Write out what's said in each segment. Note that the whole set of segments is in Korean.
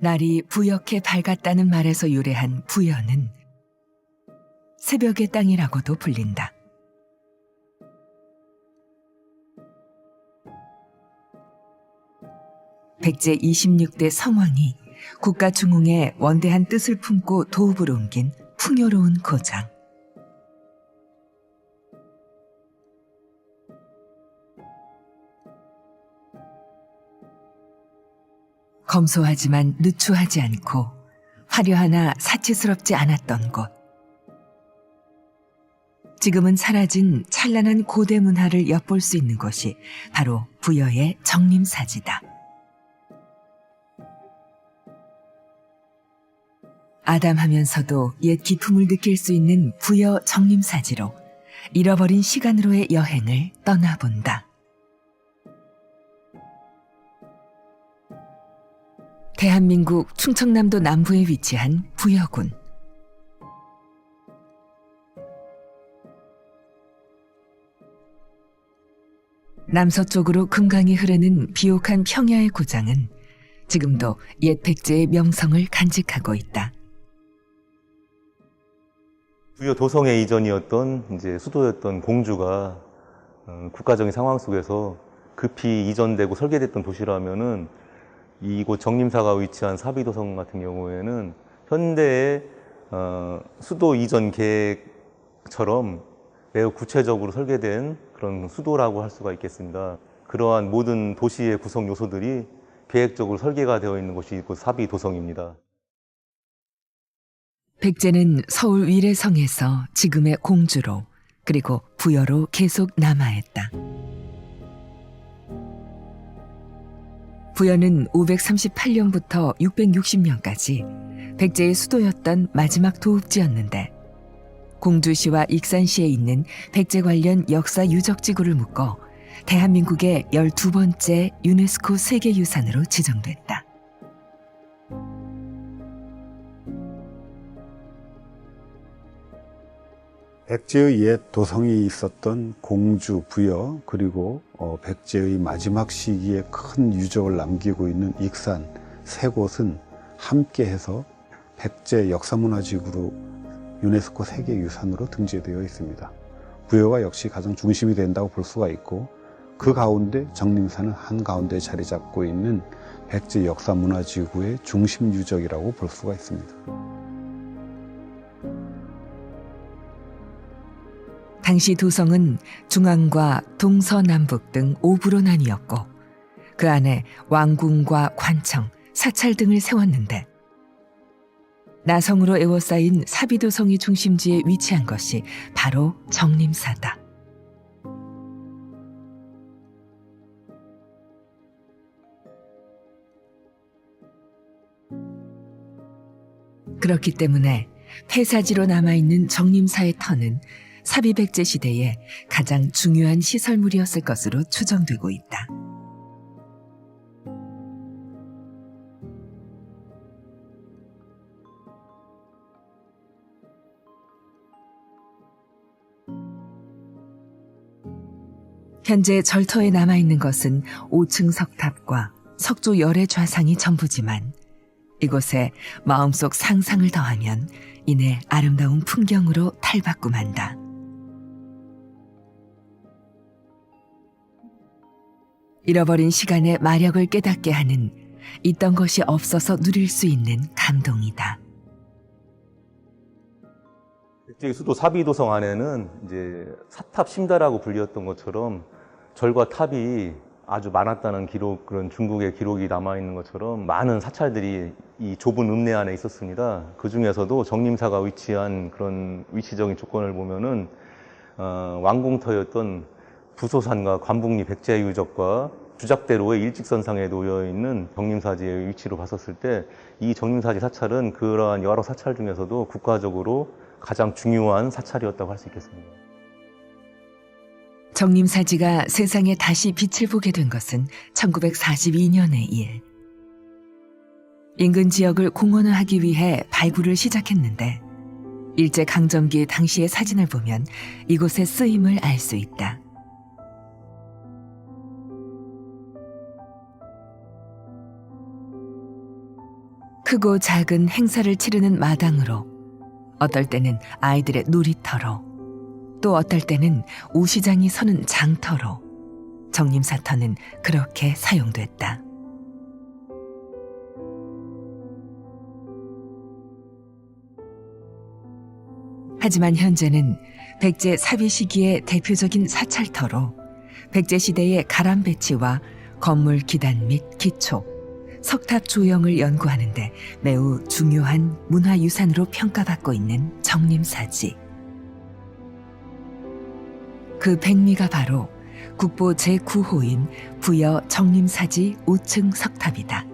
날이 부옇게 밝았다는 말에서 유래한 부여는 새벽의 땅이라고도 불린다. 백제 26대 성왕이 국가 중흥에 원대한 뜻을 품고 도읍을 옮긴 풍요로운 고장. 검소하지만 누추하지 않고 화려하나 사치스럽지 않았던 곳. 지금은 사라진 찬란한 고대 문화를 엿볼 수 있는 곳이 바로 부여의 정림사지다. 아담하면서도 옛 기품을 느낄 수 있는 부여 정림사지로 잃어버린 시간으로의 여행을 떠나본다. 대한민국 충청남도 남부에 위치한 부여군. 남서쪽으로 금강이 흐르는 비옥한 평야의 고장은 지금도 옛 백제의 명성을 간직하고 있다. 부여 도성의 이전이었던 이제 수도였던 공주가 국가적인 상황 속에서 급히 이전되고 설계됐던 도시라면은 이곳 정림사가 위치한 사비도성 같은 경우에는 현대의 수도 이전 계획처럼 매우 구체적으로 설계된 그런 수도라고 할 수가 있겠습니다. 그러한 모든 도시의 구성 요소들이 계획적으로 설계가 되어 있는 곳이 이곳 사비도성입니다. 백제는 서울 위례성에서 지금의 공주로 그리고 부여로 계속 남하했다. 부여는 538년부터 660년까지 백제의 수도였던 마지막 도읍지였는데 공주시와 익산시에 있는 백제 관련 역사 유적지구를 묶어 대한민국의 12번째 유네스코 세계유산으로 지정됐다. 백제의 옛 도성이 있었던 공주, 부여, 그리고 백제의 마지막 시기에 큰 유적을 남기고 있는 익산 세 곳은 함께해서 백제 역사문화지구로 유네스코 세계유산으로 등재되어 있습니다. 부여가 역시 가장 중심이 된다고 볼 수가 있고 그 가운데 정림사는 한가운데 자리 잡고 있는 백제 역사문화지구의 중심 유적이라고 볼 수가 있습니다. 당시 도성은 중앙과 동서남북 등 5부로 나뉘었고 그 안에 왕궁과 관청, 사찰 등을 세웠는데 나성으로 에워싸인 사비도성이 중심지에 위치한 것이 바로 정림사다. 그렇기 때문에 폐사지로 남아있는 정림사의 터는 사비백제 시대에 가장 중요한 시설물이었을 것으로 추정되고 있다. 현재 절터에 남아있는 것은 5층 석탑과 석조 열의 좌상이 전부지만 이곳에 마음속 상상을 더하면 이내 아름다운 풍경으로 탈바꿈한다. 잃어버린 시간의 마력을 깨닫게 하는 있던 것이 없어서 누릴 수 있는 감동이다. 백제의 수도 사비도성 안에는 이제 사탑 심다라고 불렸던 것처럼 절과 탑이 아주 많았다는 기록, 그런 중국의 기록이 남아있는 것처럼 많은 사찰들이 이 좁은 읍내 안에 있었습니다. 그 중에서도 정림사가 위치한 그런 위치적인 조건을 보면은 왕궁터였던 부소산과 관북리 백제 유적과 주작대로의 일직선상에 놓여 있는 정림사지의 위치로 봤었을 때 이 정림사지 사찰은 그러한 여러 사찰 중에서도 국가적으로 가장 중요한 사찰이었다고 할 수 있겠습니다. 정림사지가 세상에 다시 빛을 보게 된 것은 1942년의 일. 인근 지역을 공원화하기 위해 발굴을 시작했는데 일제강점기 당시의 사진을 보면 이곳의 쓰임을 알 수 있다. 크고 작은 행사를 치르는 마당으로, 어떨 때는 아이들의 놀이터로, 또 어떨 때는 우시장이 서는 장터로 정림사터는 그렇게 사용됐다. 하지만 현재는 백제 사비 시기의 대표적인 사찰터로 백제시대의 가람배치와 건물 기단 및 기초, 석탑 조형을 연구하는 데 매우 중요한 문화유산으로 평가받고 있는 정림사지. 그 백미가 바로 국보 제9호인 부여 정림사지 5층 석탑이다.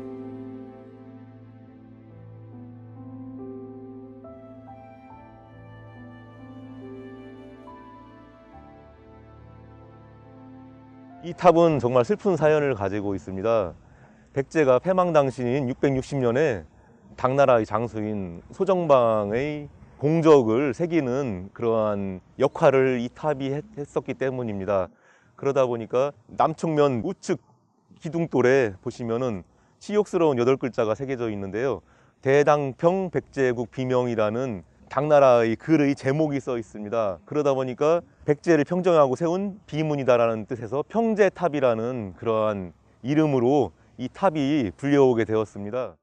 이 탑은 정말 슬픈 사연을 가지고 있습니다. 백제가 패망 당시인 660년에 당나라의 장수인 소정방의 공적을 새기는 그러한 역할을 이 탑이 했었기 때문입니다. 그러다 보니까 남측면 우측 기둥돌에 보시면은 치욕스러운 8글자가 새겨져 있는데요. 대당평 백제국 비명이라는 당나라의 글의 제목이 써 있습니다. 그러다 보니까 백제를 평정하고 세운 비문이다라는 뜻에서 평제탑이라는 그러한 이름으로 이 탑이 불려오게 되었습니다.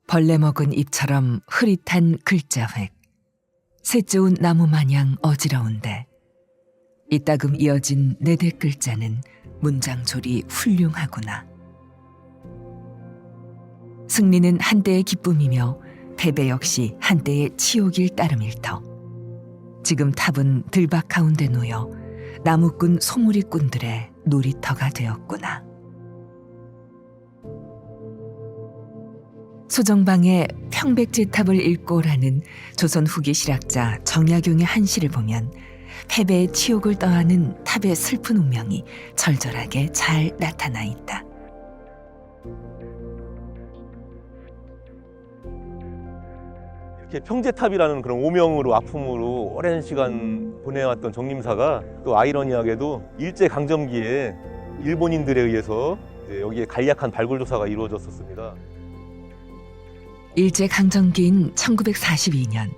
벌레 먹은 입처럼 흐릿한 글자획, 셋째운 나무 마냥 어지러운데 이따금 이어진 네댓 글자는 문장조리 훌륭하구나. 승리는 한때의 기쁨이며 패배 역시 한때의 치욕일 따름일 터. 지금 탑은 들밭 가운데 놓여 나무꾼 소무리꾼들의 놀이터가 되었구나. 소정방의 평백제탑을 읽고라는 조선 후기 실학자 정약용의 한시를 보면 패배의 치욕을 떠안은 탑의 슬픈 운명이 절절하게 잘 나타나 있다. 이렇게 평제탑이라는 그런 오명으로 아픔으로 오랜 시간 보내왔던 정림사가 또 아이러니하게도 일제강점기에 일본인들에 의해서 여기에 간략한 발굴 조사가 이루어졌었습니다. 일제강점기인 1942년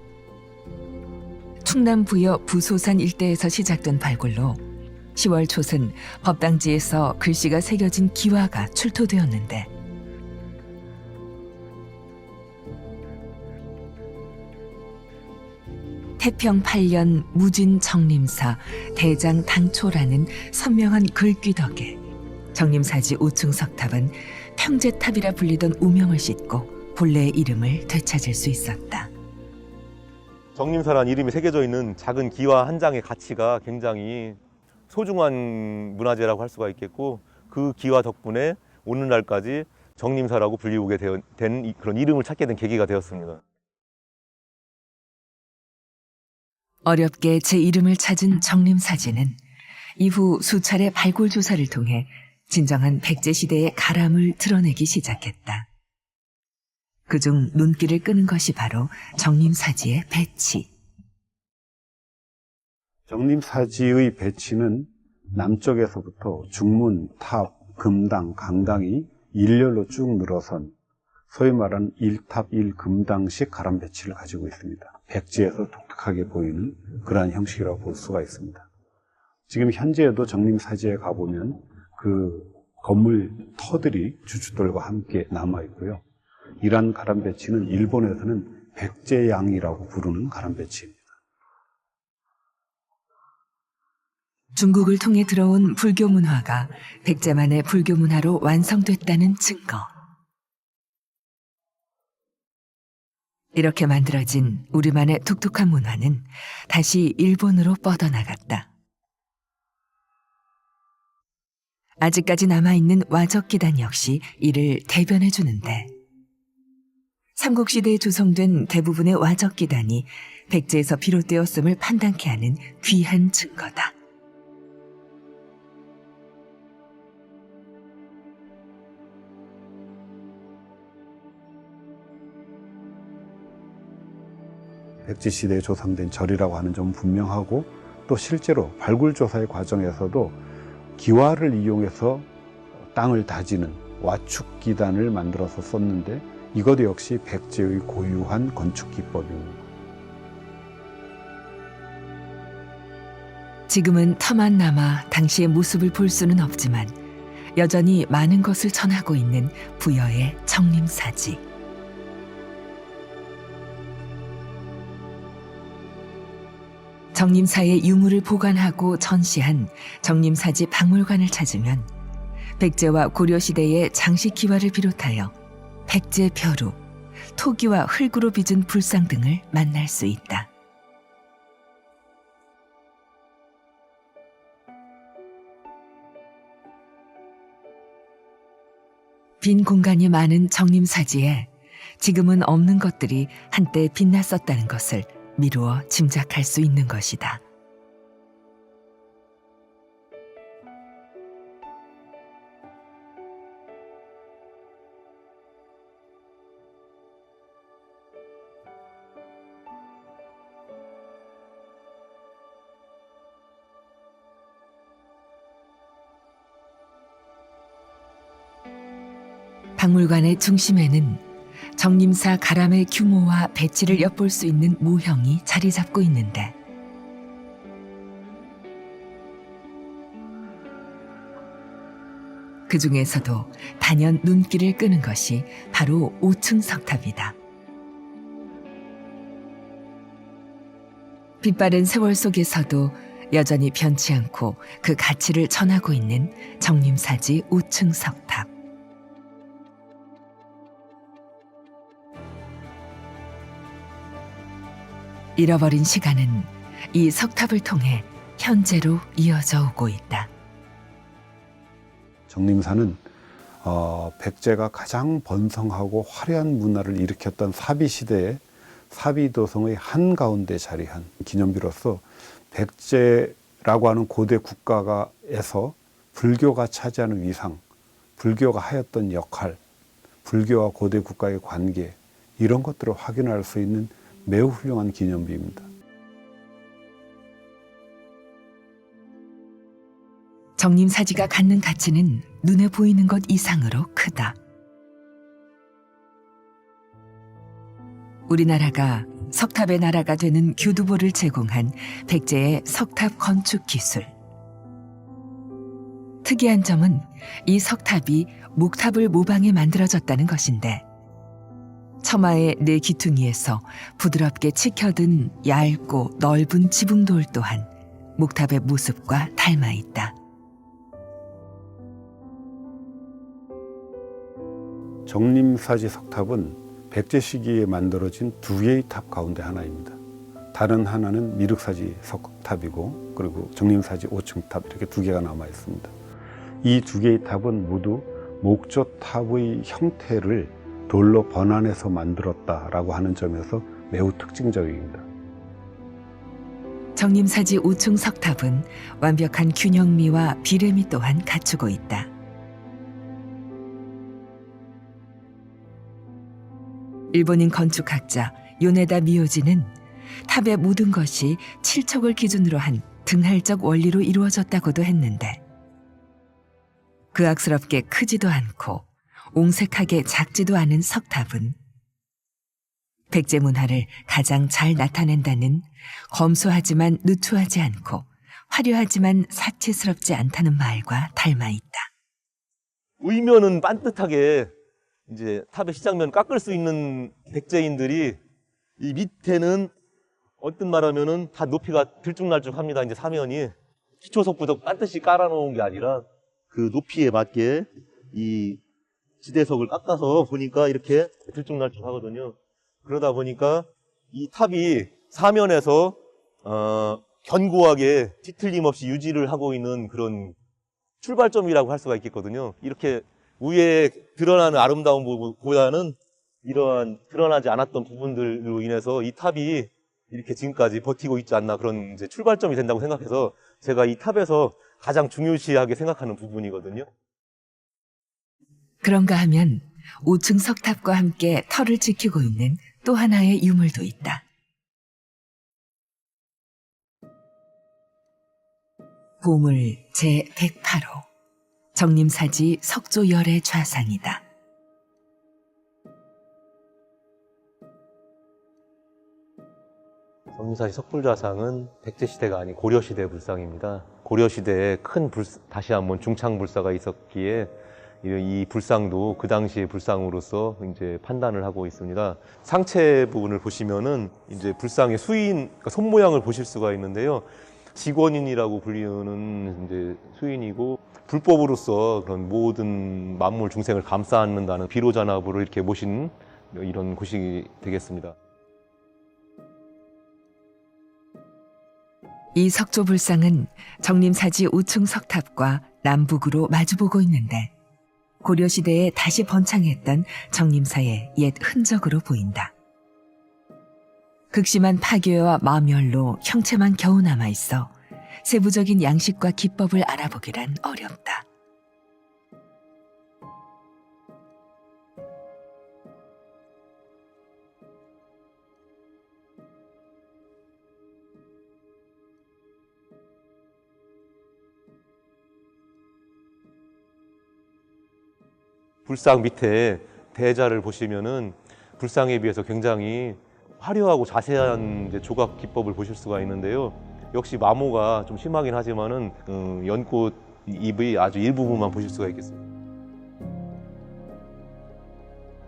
충남 부여 부소산 일대에서 시작된 발굴로 10월 초순 법당지에서 글씨가 새겨진 기와가 출토되었는데 태평 8년 무진 정림사 대장 당초라는 선명한 글귀 덕에 정림사지 5층 석탑은 평제탑이라 불리던 우명을 씻고 본래의 이름을 되찾을 수 있었다. 정림사란 이름이 새겨져 있는 작은 기와 한 장의 가치가 굉장히 소중한 문화재라고 할 수가 있겠고, 그 기와 덕분에 오늘날까지 정림사라고 불리우게 된 그런 이름을 찾게 된 계기가 되었습니다. 어렵게 제 이름을 찾은 정림사지는 이후 수차례 발굴 조사를 통해 진정한 백제시대의 가람을 드러내기 시작했다. 그중 눈길을 끄는 것이 바로 정림사지의 배치. 정림사지의 배치는 남쪽에서부터 중문, 탑, 금당, 강당이 일렬로 쭉 늘어선 소위 말하는 1탑 1금당식 가람 배치를 가지고 있습니다. 백지에서 독특하게 보이는 그러한 형식이라고 볼 수가 있습니다. 지금 현재에도 정림사지에 가보면 그 건물 터들이 주춧돌과 함께 남아 있고요. 이러한 가람 배치는 일본에서는 백제양이라고 부르는 가람 배치입니다. 중국을 통해 들어온 불교 문화가 백제만의 불교 문화로 완성됐다는 증거. 이렇게 만들어진 우리만의 독특한 문화는 다시 일본으로 뻗어나갔다. 아직까지 남아있는 와적기단 역시 이를 대변해 주는데, 삼국시대에 조성된 대부분의 와적기단이 백제에서 비롯되었음을 판단케 하는 귀한 증거다. 백제시대에 조성된 절이라고 하는 점은 분명하고, 또 실제로 발굴조사의 과정에서도 기와를 이용해서 땅을 다지는 와축기단을 만들어서 썼는데, 이것 역시 백제의 고유한 건축 기법입니다. 지금은 터만 남아 당시의 모습을 볼 수는 없지만 여전히 많은 것을 전하고 있는 부여의 정림사지. 정림사의 유물을 보관하고 전시한 정림사지 박물관을 찾으면 백제와 고려시대의 장식 기와를 비롯하여 백제 벼루, 토기와 흙으로 빚은 불상 등을 만날 수 있다. 빈 공간이 많은 정림사지에 지금은 없는 것들이 한때 빛났었다는 것을 미루어 짐작할 수 있는 것이다. 박물관의 중심에는 정림사 가람의 규모와 배치를 엿볼 수 있는 모형이 자리 잡고 있는데 그 중에서도 단연 눈길을 끄는 것이 바로 5층 석탑이다. 빛바랜 세월 속에서도 여전히 변치 않고 그 가치를 전하고 있는 정림사지 5층 석탑. 잃어버린 시간은 이 석탑을 통해 현재로 이어져 오고 있다. 정림사는 백제가 가장 번성하고 화려한 문화를 일으켰던 사비시대에 사비도성의 한가운데 자리한 기념비로서 백제라고 하는 고대 국가에서 불교가 차지하는 위상, 불교가 하였던 역할, 불교와 고대 국가의 관계 이런 것들을 확인할 수 있는 매우 훌륭한 기념비입니다. 정림사지가 갖는 가치는 눈에 보이는 것 이상으로 크다. 우리나라가 석탑의 나라가 되는 교두보를 제공한 백제의 석탑 건축 기술. 특이한 점은 이 석탑이 목탑을 모방해 만들어졌다는 것인데 처마의 네 기퉁이에서 부드럽게 치켜든 얇고 넓은 지붕돌 또한 목탑의 모습과 닮아 있다. 정림사지 석탑은 백제 시기에 만들어진 두 개의 탑 가운데 하나입니다. 다른 하나는 미륵사지 석탑이고 그리고 정림사지 5층 탑 이렇게 두 개가 남아 있습니다. 이 두 개의 탑은 모두 목조탑의 형태를 돌로 번안해서 만들었다라고 하는 점에서 매우 특징적입니다. 정림사지 5층 석탑은 완벽한 균형미와 비례미 또한 갖추고 있다. 일본인 건축학자 요네다 미요지는 탑의 모든 것이 칠척을 기준으로 한 등할적 원리로 이루어졌다고도 했는데 그악스럽게 크지도 않고 옹색하게 작지도 않은 석탑은 백제 문화를 가장 잘 나타낸다는 검소하지만 누추하지 않고 화려하지만 사치스럽지 않다는 말과 닮아 있다. 의면은 반듯하게 이제 탑의 시장면 깎을 수 있는 백제인들이 이 밑에는 어떤 말하면은 다 높이가 들쭉날쭉합니다. 이제 사면이 기초석부터 반드시 깔아놓은 게 아니라 그 높이에 맞게 이 지대석을 깎아서 보니까 이렇게 들쭉날쭉하거든요. 그러다 보니까 이 탑이 사면에서 견고하게 뒤틀림없이 유지를 하고 있는 그런 출발점이라고 할 수가 있겠거든요. 이렇게 위에 드러나는 아름다운 부분보다는 이러한 드러나지 않았던 부분들로 인해서 이 탑이 이렇게 지금까지 버티고 있지 않나 그런 이제 출발점이 된다고 생각해서 제가 이 탑에서 가장 중요시하게 생각하는 부분이거든요. 그런가 하면 5층 석탑과 함께 터를 지키고 있는 또 하나의 유물도 있다. 보물 제108호 정림사지 석조열의 좌상이다. 정림사지 석불좌상은 백제시대가 아닌 고려시대 불상입니다. 고려시대에 큰 다시 한번 중창불사가 있었기에 이 불상도 그 당시의 불상으로서 이제 판단을 하고 있습니다. 상체 부분을 보시면은 이제 불상의 수인, 그러니까 손 모양을 보실 수가 있는데요. 직원인이라고 불리는 이제 수인이고, 불법으로서 그런 모든 만물 중생을 감싸 안는다는 비로자나부를 이렇게 모신 이런 곳이 되겠습니다. 이 석조불상은 정림사지 우층 석탑과 남북으로 마주보고 있는데 고려시대에 다시 번창했던 정림사의 옛 흔적으로 보인다. 극심한 파괴와 마멸로 형체만 겨우 남아있어 세부적인 양식과 기법을 알아보기란 어렵다. 불상 밑에 대자를 보시면은 불상에 비해서 굉장히 화려하고 자세한 이제 조각 기법을 보실 수가 있는데요. 역시 마모가 좀 심하긴 하지만은 연꽃 잎의 아주 일부분만 보실 수가 있겠습니다.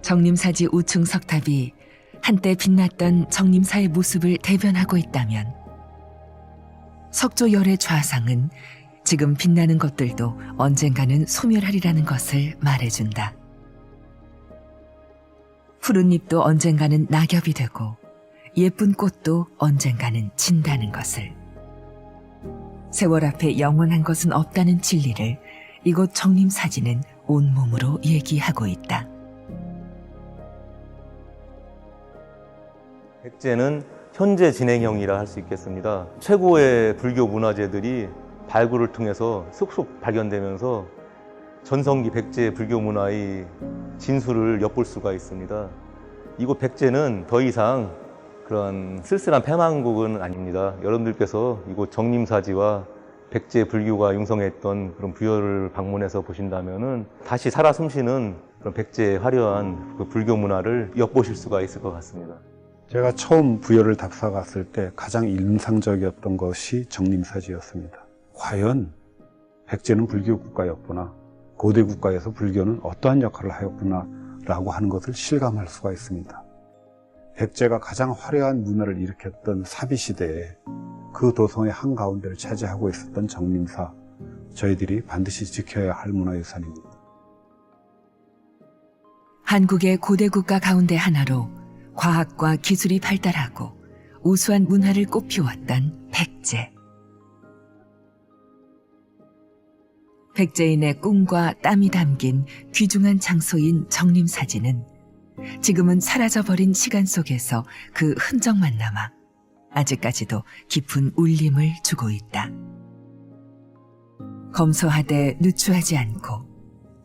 정림사지 우층 석탑이 한때 빛났던 정림사의 모습을 대변하고 있다면 석조열의 좌상은 지금 빛나는 것들도 언젠가는 소멸하리라는 것을 말해준다. 푸른 잎도 언젠가는 낙엽이 되고 예쁜 꽃도 언젠가는 진다는 것을. 세월 앞에 영원한 것은 없다는 진리를 이곳 정림사지는 온몸으로 얘기하고 있다. 백제는 현재 진행형이라 할 수 있겠습니다. 최고의 불교 문화재들이 발굴을 통해서 쏙쏙 발견되면서 전성기 백제 불교 문화의 진수를 엿볼 수가 있습니다. 이곳 백제는 더 이상 그런 쓸쓸한 패망국은 아닙니다. 여러분들께서 이곳 정림사지와 백제 불교가 융성했던 그런 부여를 방문해서 보신다면은 다시 살아 숨쉬는 그런 백제의 화려한 그 불교 문화를 엿보실 수가 있을 것 같습니다. 제가 처음 부여를 답사 갔을 때 가장 인상적이었던 것이 정림사지였습니다. 과연 백제는 불교 국가였구나, 고대 국가에서 불교는 어떠한 역할을 하였구나 라고 하는 것을 실감할 수가 있습니다. 백제가 가장 화려한 문화를 일으켰던 사비시대에 그 도성의 한가운데를 차지하고 있었던 정림사, 저희들이 반드시 지켜야 할 문화유산입니다. 한국의 고대 국가 가운데 하나로 과학과 기술이 발달하고 우수한 문화를 꽃피웠던 백제. 백제인의 꿈과 땀이 담긴 귀중한 장소인 정림사지는 지금은 사라져버린 시간 속에서 그 흔적만 남아 아직까지도 깊은 울림을 주고 있다. 검소하되 누추하지 않고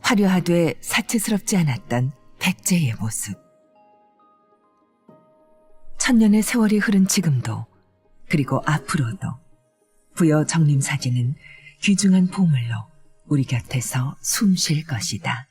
화려하되 사치스럽지 않았던 백제의 모습. 천년의 세월이 흐른 지금도 그리고 앞으로도 부여 정림사지는 귀중한 보물로 우리 곁에서 숨 쉴 것이다.